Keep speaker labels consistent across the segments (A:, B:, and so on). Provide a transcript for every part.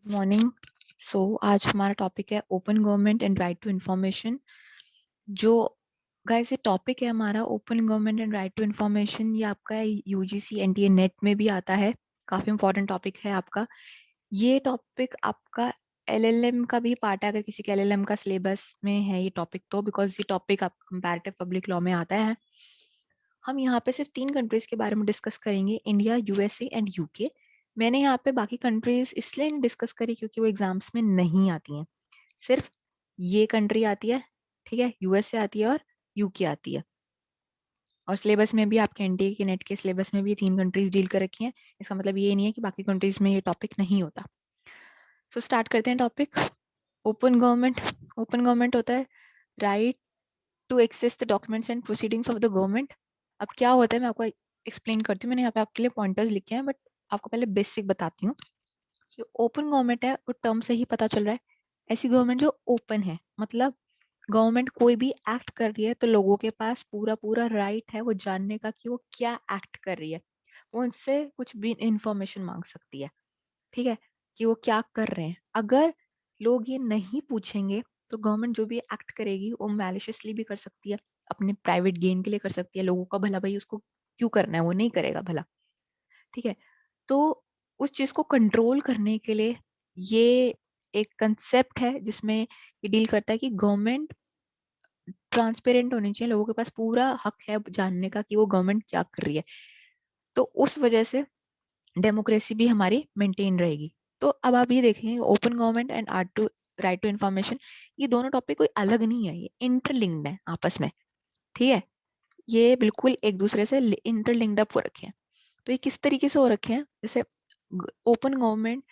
A: Morning. आज हमारा topic है open government and right to information. जो गाइस ये टॉपिक है हमारा open government and right to information, ये आपका यूजीसी एनटीए नेट में भी आता है। काफी इंपॉर्टेंट टॉपिक है आपका। ये टॉपिक आपका एलएलएम का भी पार्ट है, अगर किसी के एलएलएम का सिलेबस में है ये टॉपिक, तो बिकॉज ये टॉपिक आप कंपैरेटिव पब्लिक लॉ में आता है। हम यहाँ पे सिर्फ 3 कंट्रीज के बारे में डिस्कस करेंगे, इंडिया, यूएसए एंड यूके। मैंने यहाँ पे बाकी कंट्रीज इसलिए नहीं डिस्कस करी क्योंकि वो एग्जाम्स में नहीं आती हैं। सिर्फ ये कंट्री आती है, ठीक है, यूएसए आती है और यूके आती है। और सिलेबस में भी आपके एनडीए के नेट के सिलेबस में भी 3 कंट्रीज डील कर रखी हैं। इसका मतलब ये नहीं है कि बाकी कंट्रीज में ये टॉपिक नहीं होता। स्टार्ट करते हैं topic. Open government. Open government होता है right to access the documents and proceedings of the government. अब क्या होता है मैं आपको एक्सप्लेन करती हूँ। मैंने यहाँ पे आपके लिए पॉइंटर्स लिखे हैं, बट आपको पहले बेसिक बताती हूँ। जो ओपन गवर्नमेंट है वो टर्म से ही पता चल रहा है, ऐसी गवर्नमेंट जो ओपन है। मतलब गवर्नमेंट कोई भी एक्ट कर रही है तो लोगों के पास पूरा पूरा राइट है वो जानने का कि वो क्या एक्ट कर रही है। वो उनसे कुछ भी इंफॉर्मेशन मांग सकती है, ठीक है, कि वो क्या कर रहे हैं। अगर लोग ये नहीं पूछेंगे तो गवर्नमेंट जो भी एक्ट करेगी वो मैलिशियसली भी कर सकती है, अपने प्राइवेट गेन के लिए कर सकती है। लोगों का भला भाई उसको क्यों करना है, वो नहीं करेगा भला, ठीक है। तो उस चीज को कंट्रोल करने के लिए ये एक कंसेप्ट है जिसमें ये डील करता है कि गवर्नमेंट ट्रांसपेरेंट होनी चाहिए, लोगों के पास पूरा हक है जानने का कि वो गवर्नमेंट क्या कर रही है। तो उस वजह से डेमोक्रेसी भी हमारी मेंटेन रहेगी। तो अब आप ये देखेंगे open government and art to right to information, ये दोनों टॉपिक कोई अलग नहीं है, ये इंटरलिंक्ड है आपस में, ठीक है। ये बिल्कुल एक दूसरे से इंटरलिंक्ड अप हो रखे हैं। तो ये किस तरीके से हो रखे हैं, जैसे ओपन गवर्नमेंट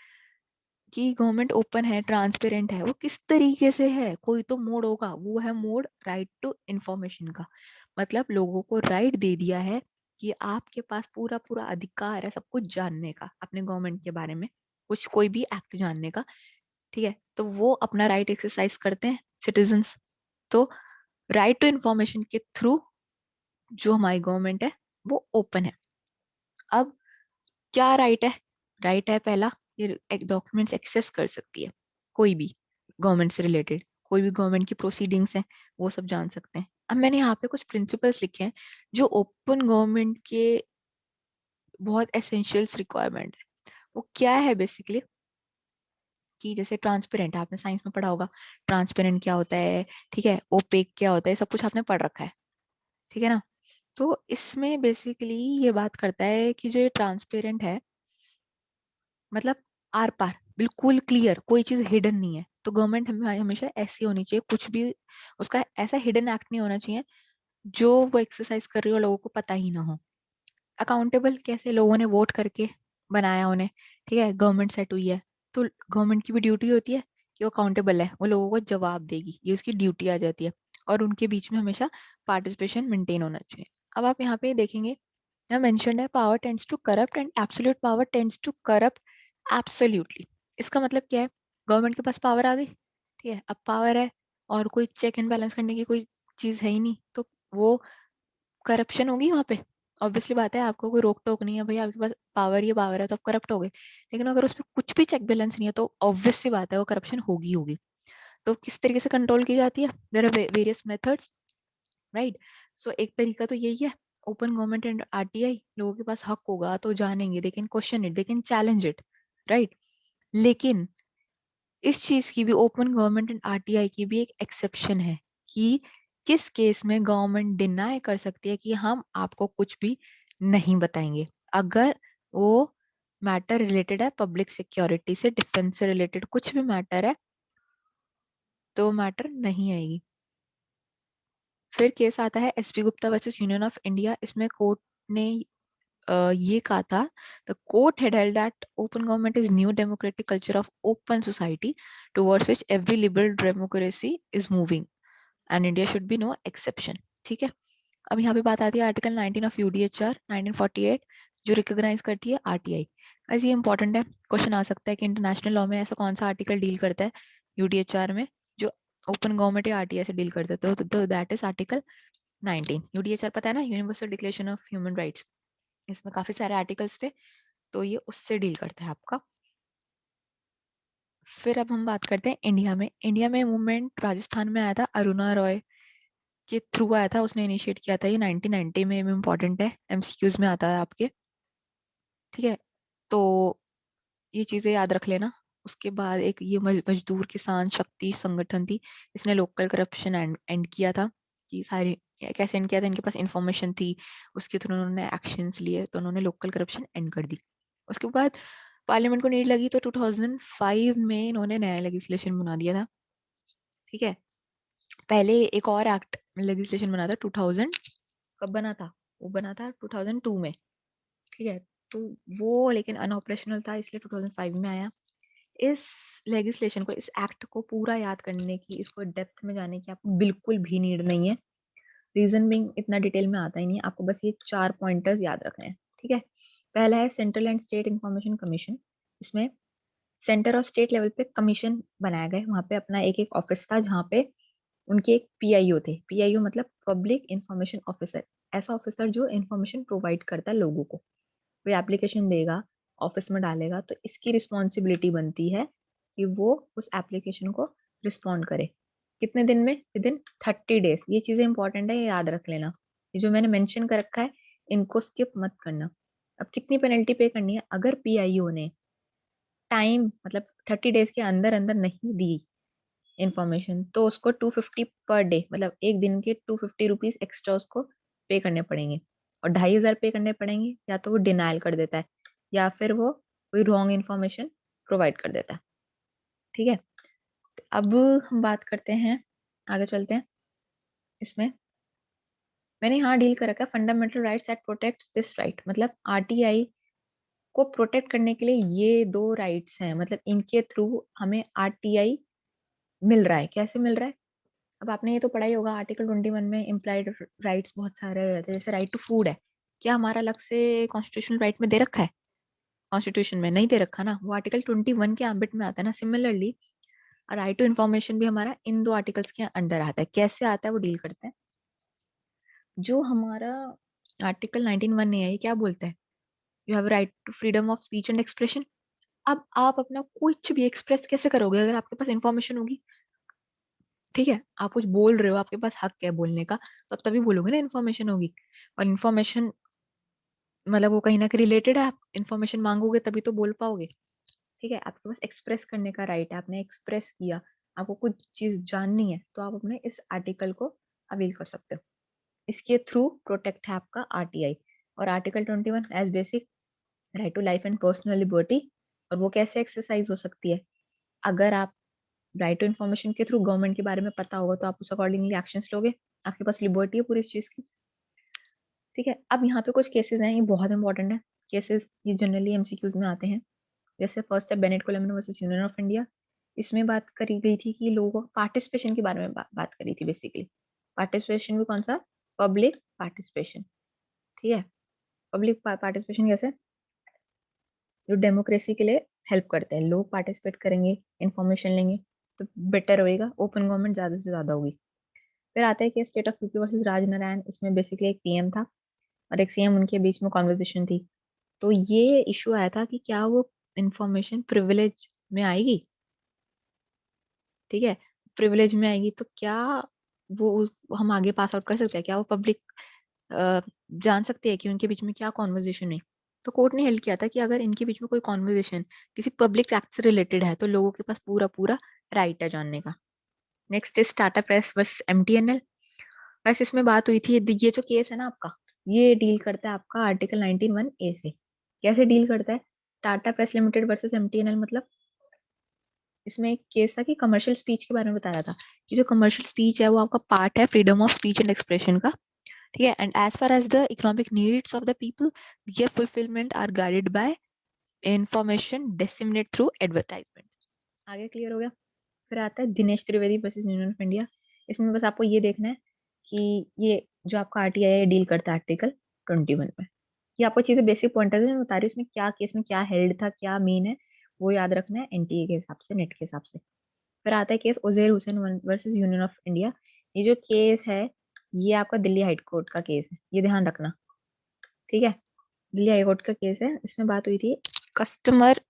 A: की गवर्नमेंट ओपन है, ट्रांसपेरेंट है, वो किस तरीके से है, कोई तो मोड होगा, वो है मोड राइट टू इंफॉर्मेशन का। मतलब लोगों को राइट दे दिया है कि आपके पास पूरा पूरा अधिकार है सब कुछ जानने का, अपने गवर्नमेंट के बारे में कुछ कोई भी एक्ट जानने का, ठीक है। तो वो अपना राइट एक्सरसाइज करते हैं सिटीजन्स। तो राइट टू इंफॉर्मेशन के थ्रू जो हमारी गवर्नमेंट है वो ओपन है। अब क्या राइट है? राइट है पहला, ये एक डॉक्यूमेंट्स एक्सेस कर सकती है, कोई भी गवर्नमेंट से रिलेटेड कोई भी गवर्नमेंट की प्रोसीडिंग्स हैं वो सब जान सकते हैं। अब मैंने यहाँ पे कुछ प्रिंसिपल्स लिखे हैं जो ओपन गवर्नमेंट के बहुत एसेंशियल्स रिक्वायरमेंट है। वो क्या है बेसिकली, कि जैसे ट्रांसपेरेंट, आपने साइंस में पढ़ा होगा ट्रांसपेरेंट क्या होता है, ठीक है, ओपेक क्या होता है, सब कुछ आपने पढ़ रखा है, ठीक है ना। तो इसमें बेसिकली ये बात करता है कि जो ये ट्रांसपेरेंट है, मतलब आर पार बिल्कुल क्लियर, कोई चीज हिडन नहीं है। तो गवर्नमेंट हमेशा ऐसी होनी चाहिए, कुछ भी उसका ऐसा हिडन एक्ट नहीं होना चाहिए जो वो एक्सरसाइज कर रही हो लोगों को पता ही ना हो। अकाउंटेबल कैसे, लोगों ने वोट करके बनाया उन्हें, ठीक है, गवर्नमेंट सेट हुई है, तो गवर्नमेंट की भी ड्यूटी होती है कि वो अकाउंटेबल है, वो लोगों को जवाब देगी, ये उसकी ड्यूटी आ जाती है। और उनके बीच में हमेशा पार्टिसिपेशन मेंटेन होना चाहिए। अब आप यहाँ पे देखेंगे, यहाँ मेंशन्ड है power tends to corrupt and absolute power tends to corrupt absolutely. इसका मतलब क्या है, गवर्नमेंट के पास पावर आ गई, ठीक है, अब पावर है और कोई चेक एंड बैलेंस करने की कोई चीज है ही नहीं, तो वो करप्शन होगी वहां पे। ऑब्वियसली बात है, आपको कोई रोक टोक नहीं है, भाई आपके पास पावर ही पावर है तो आप करप्ट हो गए। लेकिन अगर उसमें कुछ भी चेक बैलेंस नहीं है तो ऑब्वियस सी बात है वो करप्शन होगी होगी। तो किस तरीके से कंट्रोल की जाती है, there are various methods, right. So एक तरीका तो यही है, ओपन गवर्नमेंट एंड आरटीआई। लोगों के पास हक होगा तो जानेंगे, they can question it, they can challenge it, right. लेकिन इस चीज की भी, ओपन गवर्नमेंट एंड आरटीआई की भी एक एक्सेप्शन है कि किस केस में गवर्नमेंट डिनाई कर सकती है कि हम आपको कुछ भी नहीं बताएंगे। अगर वो मैटर रिलेटेड है पब्लिक सिक्योरिटी से, डिफेंस से रिलेटेड कुछ भी मैटर है तो मैटर नहीं आएगी। फिर केस आता है SP Gupta versus Union of India. इसमें कोर्ट ने ये कहा था, the court had held that open government is new democratic culture of open society towards which every liberal democracy is moving and India should be no exception, ठीक है। अब यहाँ पे बात आती है आर्टिकल 19 ऑफ यूडीएचआर 1948 जो रिकॉग्नाइज करती है आरटीआई। ऐसे ये इंपॉर्टेंट है, क्वेश्चन आ सकता है कि इंटरनेशनल लॉ में ऐसा कौन सा आर्टिकल डील करता है यूडीएचआर में जो ओपन गवर्नमेंट या आरटीआई से डील करता है। तो दैट इज आर्टिकल 19। यूडीएचआर पता है ना, universal declaration of human rights. इसमें काफी सारे आर्टिकल्स थे, तो ये उससे डील करता है आपका। फिर अब हम बात करते हैं इंडिया में। इंडिया में मूवमेंट राजस्थान में आया था, अरुणा रॉय के थ्रू आया था, उसने इनिशिएट किया था। ये 1990 में इम्पोर्टेंट है, एमसीक्यूज में आता है आपके। ठीक है, तो ये चीजें याद रख लेना। उसके बाद एक ये मजदूर किसान शक्ति संगठन थी, इसने लोकल करप्शन एंड किया था। कि सारी कैसे एंड किया था, इनके पास इंफॉर्मेशन थी, उसके थ्रू उन्होंने एक्शंस लिए, तो उन्होंने लोकल करप्शन एंड कर दी। उसके बाद पार्लियामेंट को नीड लगी तो 2005 में इन्होंने नया लेजिस्लेशन बना दिया था। ठीक है, पहले एक और एक्ट लेजिस्लेशन बना था 2000, कब बना था, वो बना था 2002 में। ठीक है, तो वो लेकिन अनऑपरेशनल था, इसलिए 2005 में आया। इस लेजिस्लेशन को, इस एक्ट को पूरा याद करने की, इसको डेप्थ में जाने की आपको बिल्कुल भी नीड नहीं है। रीजन बिंग इतना डिटेल में आता ही नहीं है, आपको बस ये 4 पॉइंटर्स याद रखने हैं। ठीक है, पहला है central and state information commission. इसमें सेंटर और स्टेट लेवल पे कमीशन बनाया गया, वहां पे अपना एक एक ऑफिस था, जहाँ पे उनके एक पीआईओ थे। पीआईओ मतलब पब्लिक इंफॉर्मेशन ऑफिसर, ऐसा ऑफिसर जो इंफॉर्मेशन प्रोवाइड करता है लोगों को। कोई एप्लीकेशन देगा, ऑफिस में डालेगा, तो इसकी रिस्पॉन्सिबिलिटी बनती है कि वो उस एप्लीकेशन को रिस्पॉन्ड करे। कितने दिन में? With in 30 days. ये चीजें इंपॉर्टेंट है, ये याद रख लेना। ये जो मैंने मेंशन कर रखा है, इनको स्किप मत करना। अब कितनी पेनल्टी पे करनी है? अगर पीआईओ ने टाइम मतलब 30 डेज के अंदर अंदर नहीं दी इंफॉर्मेशन, तो उसको 250 पर डे, मतलब एक दिन के 250 रुपीज एक्स्ट्रा उसको पे करने पड़ेंगे। और 2500 पे करने पड़ेंगे, या तो वो डिनाइल कर देता है, या फिर वो कोई रॉन्ग इन्फॉर्मेशन प्रोवाइड कर देता है। ठीक है, अब हम बात करते हैं, आगे चलते हैं। इसमें मैंने यहाँ डील कर रखा है fundamental rights that protects this right, मतलब आरटीआई को प्रोटेक्ट करने के लिए ये 2 राइट्स हैं, मतलब इनके थ्रू हमें आरटीआई मिल रहा है। कैसे मिल रहा है? अब आपने ये तो पढ़ा ही होगा, आर्टिकल 21 में इम्प्लाइड राइट्स बहुत सारे रहते हैं, जैसे राइट टू फूड है। क्या हमारा अलग से कॉन्स्टिट्यूशनल राइट में दे रखा है? कॉन्स्टिट्यूशन में नहीं दे रखा ना, वो आर्टिकल 21 के एम्बिट में आता है ना। सिमिलरली राइट टू इन्फॉर्मेशन भी हमारा इन 2 आर्टिकल्स के अंडर आता है। कैसे आता है वो डील करते हैं। जो हमारा आर्टिकल 19(1) है, ये क्या बोलता है? You have right to freedom of speech and expression. अब आप अपना कुछ भी एक्सप्रेस कैसे करोगे अगर आपके पास इंफॉर्मेशन होगी? ठीक है, आप कुछ बोल रहे हो, आपके पास हक है बोलने का, तो आप तभी बोलोगे ना, इन्फॉर्मेशन होगी। और इन्फॉर्मेशन मतलब वो कहीं ना कहीं रिलेटेड है, आप इन्फॉर्मेशन मांगोगे तभी तो बोल पाओगे। ठीक है, आपके पास एक्सप्रेस करने का राइट है, आपने एक्सप्रेस किया, आपको कुछ चीज जाननी है, तो आप अपने इस आर्टिकल को अवील कर सकते हो। इसके थ्रू प्रोटेक्ट है आपका आरटीआई। और article 21 as basic right to life and personal liberty. और वो कैसे एक्सरसाइज हो सकती है? अगर आप राइट टू इन्फॉर्मेशन के थ्रू गवर्नमेंट के बारे में पता होगा, तो आप उस अकॉर्डिंगली एक्शंस लोगे, आपके पास लिबर्टी है पूरी इस चीज की। ठीक है, अब यहाँ पे कुछ केसेस हैं, ये बहुत इंपॉर्टेंट है। केसेस ये जनरली एमसीक्यूज में आते हैं। जैसे फर्स्ट है Bennett Coleman versus Union of India. इसमें बात करी गई थी कि लोगों को पार्टिसिपेशन के बारे में बात करी थी बेसिकली। पार्टिसिपेशन भी कौन सा? Public participation. ठीक है, पब्लिक पार्टिसिपेशन कैसे? जो डेमोक्रेसी के लिए हेल्प करते हैं, लोग पार्टिसिपेट करेंगे, इंफॉर्मेशन लेंगे, तो बेटर होएगा, ओपन गवर्नमेंट ज्यादा से ज्यादा होगी। फिर आता है कि state of UP versus Rajnarayan. इसमें बेसिकली एक पीएम था और एक सीएम, उनके बीच में कॉन्वर्सेशन थी। तो ये इशू आया था कि क्या वो इंफॉर्मेशन प्रिविलेज में आएगी। ठीक है, प्रिविलेज में आएगी तो क्या हम आगे पास आउट कर सकते हैं? क्या वो पब्लिक जान सकती है कि उनके बीच में क्या कॉन्वर्जेशन है? तो कोर्ट ने हेल्ड किया था कि अगर इनके बीच में कोई कॉन्वर्जेशन किसी पब्लिक एक्ट से रिलेटेड है, तो लोगों के पास पूरा पूरा राइट है जानने का। Next is Tata press versus MTNL. वैसे इसमें बात हुई थी, ये जो केस है ना आपका, ये डील करता है आपका आर्टिकल 19(1)(a) से। कैसे डील करता है? Tata press limited versus MTNL, मतलब इसमें एक केस था कि कमर्शियल स्पीच के बारे में बताया था कि जो कमर्शियल स्पीच है वो आपका पार्ट है freedom of speech and expression का। ठीक है, and as far as the economic needs of the people, their fulfilment are guided by information disseminate through advertisement. आगे क्लियर हो गया? फिर आता है Dinesh Trivedi versus Union of India. इसमें बस आपको ये देखना है कि ये जो आपका आरटीआई है डील करता है आर्टिकल 21 में। ये आपको चीजें बेसिक पॉइंटर्स में बता रही हूँ, इसमें क्या केस में क्या हेल्ड था, क्या मीन है, वो याद रखना है एनटीए के हिसाब से, नेट के हिसाब से। फिर आता है case Uzair Hussain versus Union of India. ये जो केस है, ये आपका दिल्ली हाई कोर्ट का केस है, ये ध्यान रखना। ठीक है, दिल्ली हाई कोर्ट का केस है। इसमें बात हुई थी, कस्टमर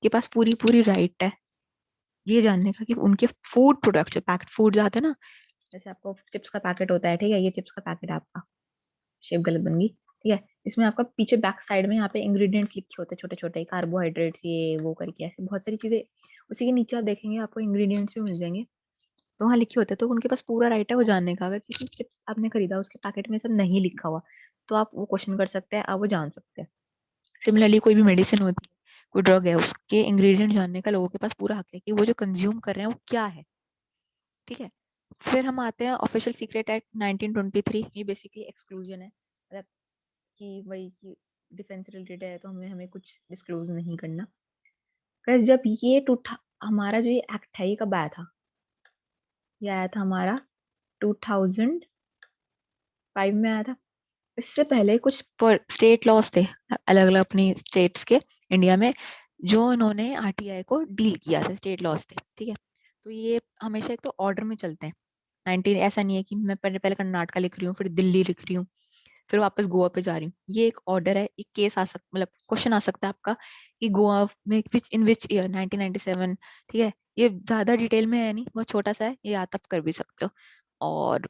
A: के पास पूरी पूरी राइट है ये जानने का कि उनके फूड प्रोडक्ट, जो पैकेट फूड आते हैं ना, जैसे आपको चिप्स का पैकेट होता है, ठीक है, ये चिप्स का पैकेट है आपका, शेप गलत बन गई, ठीक है, इसमें आपका पीछे बैक साइड में यहाँ पे इंग्रेडिएंट्स लिखे होते हैं, छोटे छोटे कार्बोहाइड्रेट्स, ये वो करके ऐसे बहुत सारी चीजें, उसी के नीचे आप देखेंगे आपको इंग्रेडिएंट्स भी मिल जाएंगे, तो वहाँ लिखे होते हैं, तो उनके पास पूरा राइट है वो जानने का। अगर किसी चिप्स आपने खरीदा उसके पैकेट में सब नहीं लिखा हुआ, तो आप वो क्वेश्चन कर सकते हैं, आप वो जान सकते हैं। सिमिलरली कोई भी मेडिसिन होती है, कोई ड्रग है, उसके इंग्रेडिएंट जानने का लोगों के पास पूरा हक है कि वो जो कंज्यूम कर रहे हैं वो क्या है, ठीक है। फिर हम आते हैं ऑफिशियल सीक्रेट एक्ट 1923, ये बेसिकली एक्सक्लूजन है, मतलब कि वही कि डिफेंस रिलेटेड है तो हमें हमें कुछ डिस्क्लोज नहीं करना। Guys, जब ये टूटा, हमारा जो ये एक्ट है ये कब आया था? ये आया था हमारा 2005 में आया था। इससे पहले कुछ स्टेट लॉज थे अलग अलग अपनी स्टेट्स के इंडिया में, जो इन्होंने आरटीआई को डील किया था, स्टेट लॉज थे, ठीक है। तो ये हमेशा एक तो ऑर्डर में चलते हैं। 19 ऐसा नहीं है कि मैं पहले पहले कर्नाटका लिख रही हूँ, फिर दिल्ली लिख रही हूँ, फिर वापस गोवा पे जा रही हूँ। ये एक ऑर्डर है, एक केस आ सकता, मतलब क्वेश्चन आ सकता है आपका कि गोवा में विच ईयर 1997, ठीक है। ये ज्यादा डिटेल में है नहीं, बहुत छोटा सा है, ये याद आप कर भी सकते हो। और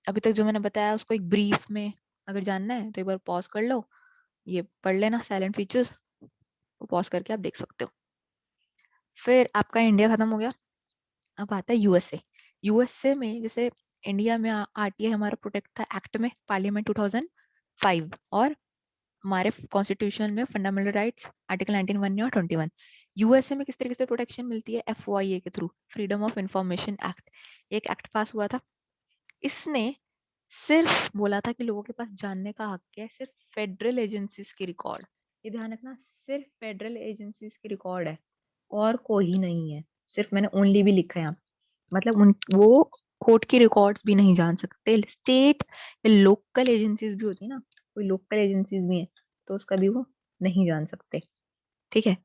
A: अभी तक जो मैंने बताया उसको एक ब्रीफ में अगर जानना है तो एक बार पॉज कर लो, ये पढ़ लेना साइलेंट फीचर्स, वो पॉज करके आप देख सकते हो। फिर आपका इंडिया खत्म हो गया, अब आता है यूएसए। यूएसए में जैसे इंडिया में आरटीआई हमारा प्रोटेक्ट था एक्ट में, पार्लियामेंट 2005, और हमारे कॉन्स्टिट्यूशन में फंडामेंटल राइट्स आर्टिकल 19(1) और 21। यूएसए में किस तरीके से प्रोटेक्शन मिलती है? एफओआईए के through, freedom of information act, एक एक्ट पास हुआ था। इसने सिर्फ बोला था कि लोगों के पास जानने का हक है सिर्फ फेडरल एजेंसीज के रिकॉर्ड, ये ध्यान रखना, सिर्फ फेडरल एजेंसीज के रिकॉर्ड है और कोई नहीं है। सिर्फ मैंने ओनली भी लिखा है यहाँ, मतलब उन वो कोर्ट की रिकॉर्ड्स भी नहीं जान सकते। स्टेट या लोकल एजेंसीज भी होती है ना, कोई लोकल एजेंसीज भी है तो उसका भी वो नहीं जान सकते, ठीक है।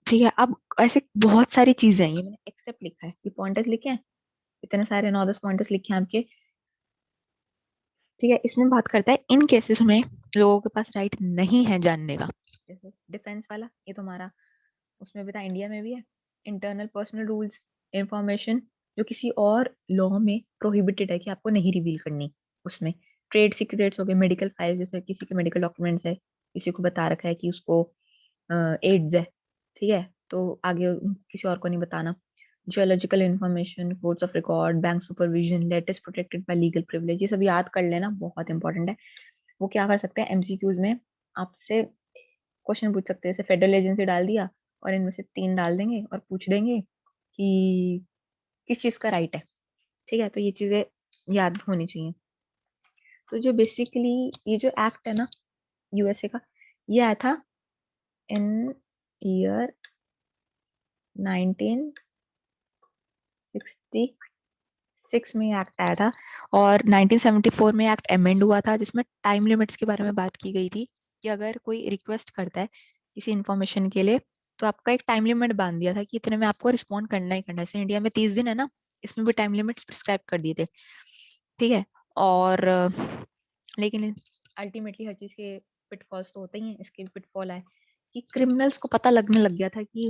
A: ठीक है, अब ऐसे बहुत सारी चीजें हैं, ये मैंने एक्सेप्ट लिखा है, ये पॉइंटर्स लिखे हैं, इतने सारे 9-10 पॉइंटर्स लिखे हैं आपके, ठीक है। इसमें बात करता है इन केसेस में लोगों के पास राइट नहीं है जानने का, जैसे डिफेंस वाला, ये तो हमारा उसमें भी था, इंडिया में भी है। इंटरनल पर्सनल रूल्स, इंफॉर्मेशन जो किसी और लॉ में प्रोहिबिटेड है कि आपको नहीं रिवील करनी, उसमें ट्रेड सीक्रेट्स हो गए, मेडिकल फाइल, जैसे किसी के मेडिकल डॉक्यूमेंट्स है, किसी को बता रखा है कि उसको एड्स है, ठीक है, तो आगे किसी और को नहीं बताना। Geological information, codes of record, bank supervision, latest protected by legal privilege, ये सब याद कर लेना, बहुत इंपॉर्टेंट है। वो क्या कर सकते हैं एमसीक्यूज में आपसे क्वेश्चन पूछ सकते हैं, जैसे फेडरल एजेंसी डाल दिया और इनमें से 3 डाल देंगे और पूछ देंगे कि किस चीज का राइट है, ठीक है। तो ये चीजें याद होनी चाहिए। तो जो बेसिकली ये जो एक्ट है ना यूएसए का, ये आया था इन ईयर 1966 में एक्ट आया था, और 1974 में एक्ट अमेंड हुआ था, जिसमें टाइम लिमिट्स के बारे में बात की गई थी कि अगर कोई रिक्वेस्ट करता है किसी इंफॉर्मेशन के लिए, तो आपका एक टाइम लिमिट बांध दिया था कि इतने में आपको रिस्पॉन्ड करना ही करना है। जैसे इंडिया में 30 दिन है ना, इसमें भी टाइम लिमिट्स प्रिस्क्राइब कर दिए थे, ठीक है। और लेकिन अल्टीमेटली हर चीज के पिटफॉल्स तो होते ही हैं, इसके भी पिटफॉल आए कि क्रिमिनल्स को पता लगने लग गया था कि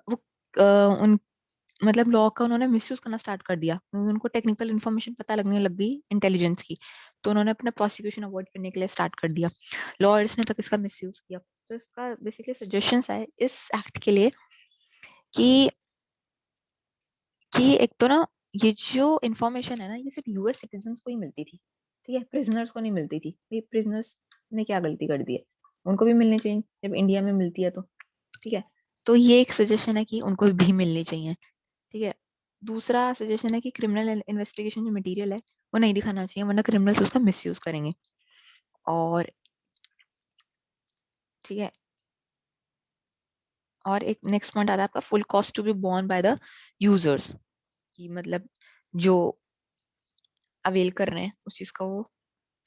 A: वो उन मतलब लॉ का उन्होंने मिसयूज करना स्टार्ट कर दिया, उनको टेक्निकल इन्फॉर्मेशन पता लगने लग गई इंटेलिजेंस की, तो उन्होंने अपना प्रोसिक्यूशन अवॉइड करने के लिए स्टार्ट कर दिया, लॉयर्स ने तक इसका मिसयूज किया। तो इसका बेसिकली सजेशंस है इस एक्ट के लिए कि एक तो ना, ये जो इन्फॉर्मेशन है ना, ये सिर्फ यूएस सिटीजन्स को ही मिलती थी, ठीक है, प्रिजनर्स को नहीं मिलती थी। ये प्रिजनर्स ने क्या गलती कर दी है, उनको भी मिलनी चाहिए जब इंडिया में मिलती है तो, ठीक है। तो ये एक सजेशन है कि उनको भी मिलनी चाहिए, ठीक है। दूसरा सजेशन है कि क्रिमिनल इन्वेस्टिगेशन जो मटेरियल है वो नहीं दिखाना चाहिए, वरना क्रिमिनल्स उसका मिसयूज करेंगे। और ठीक है, और एक नेक्स्ट पॉइंट आता है आपका full cost to be borne by the users, कि मतलब जो अवेल कर रहे हैं उस चीज का वो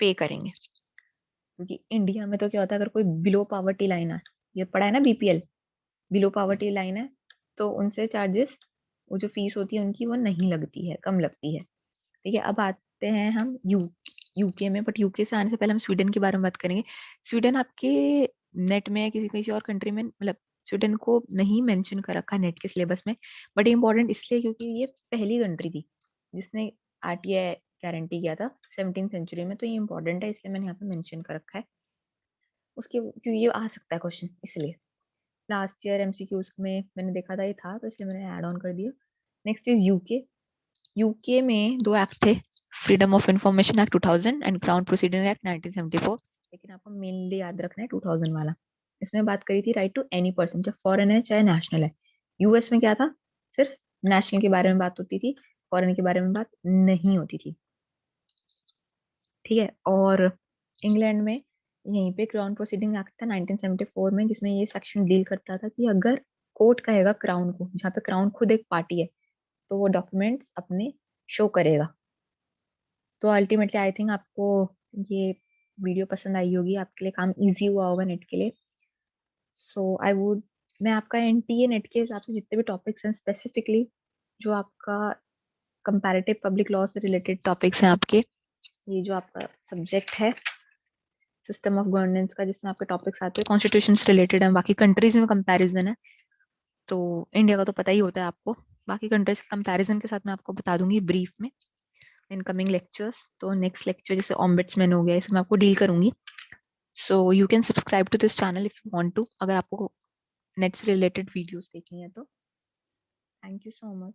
A: पे करेंगे। क्योंकि इंडिया में तो क्या होता है, अगर कोई बिलो पावर्टी लाइन है, ये पढ़ा है ना बीपीएल, बिलो पावर्टी लाइन है, तो उनसे चार्जेस, वो जो फीस होती है उनकी वो नहीं लगती है, कम लगती है, ठीक है। अब आते हैं हम यूके में, बट यूके से आने से पहले हम स्वीडन के बारे में बात करेंगे। स्वीडन आपके नेट में या किसी किसी और कंट्री में मतलब स्वीडन को नहीं मेंशन कर रखा नेट के सिलेबस में, बट इम्पोर्टेंट इसलिए क्योंकि ये पहली कंट्री थी जिसने आरटीआई गारंटी किया था 17th सेंचुरी में, तो ये इम्पोर्टेंट है इसलिए मैंने यहाँ पे मेंशन कर रखा है। उसके क्योंकि ये आ सकता है क्वेश्चन, इसलिए लास्ट ईयर एमसीक्यूज में मैंने देखा था ये था, तो इसलिए मैंने ऐड ऑन कर दिया। Next is UK. यूके में 2 एक्ट थे, freedom of information act 2000 and crown proceeding act 1974, लेकिन आपको मेनली याद रखना है 2000 वाला। इसमें बात करी थी राइट टू एनी पर्सन, चाहे फॉरेन है चाहे नेशनल है। यूएस में क्या था, सिर्फ नेशनल के बारे में बात होती थी, फॉरेन के बारे में बात नहीं होती थी, ठीक है। और इंग्लैंड में यहीं पे क्राउन प्रोसीडिंग एक्ट था 1974 में, जिसमें ये सेक्शन डील करता था कि अगर कोर्ट कहेगा क्राउन को, जहाँ पे क्राउन खुद एक पार्टी है, तो वो डॉक्यूमेंट्स अपने शो करेगा। तो अल्टीमेटली आई थिंक आपको ये वीडियो पसंद आई होगी, आपके लिए काम इजी हुआ होगा नेट के लिए। सो आई वुड, मैं आपका एनटीए नेट के हिसाब से जितने भी टॉपिक्स हैं स्पेसिफिकली जो आपका कंपैरेटिव पब्लिक लॉ से रिलेटेड टॉपिक्स हैं आपके, ये जो आपका सब्जेक्ट है सिस्टम ऑफ गवर्नेंस का, जिसमें आपके टॉपिक्स आते हैं कॉन्स्टिट्यूशन से रिलेटेड है, बाकी कंट्रीज में कंपैरिजन है, तो इंडिया का तो पता ही होता है आपको, बाकी कंट्रीज के कंपैरिजन के साथ मैं आपको बता दूंगी ब्रीफ में इनकमिंग लेक्चर्स। तो नेक्स्ट लेक्चर जैसे ऑम्बड्समैन हो गया, इसमें आपको डील करूंगी। So you can subscribe to this channel if you want to, अगर आपको नेट से रिलेटेड वीडियोस देखनी है तो। Thank you so much.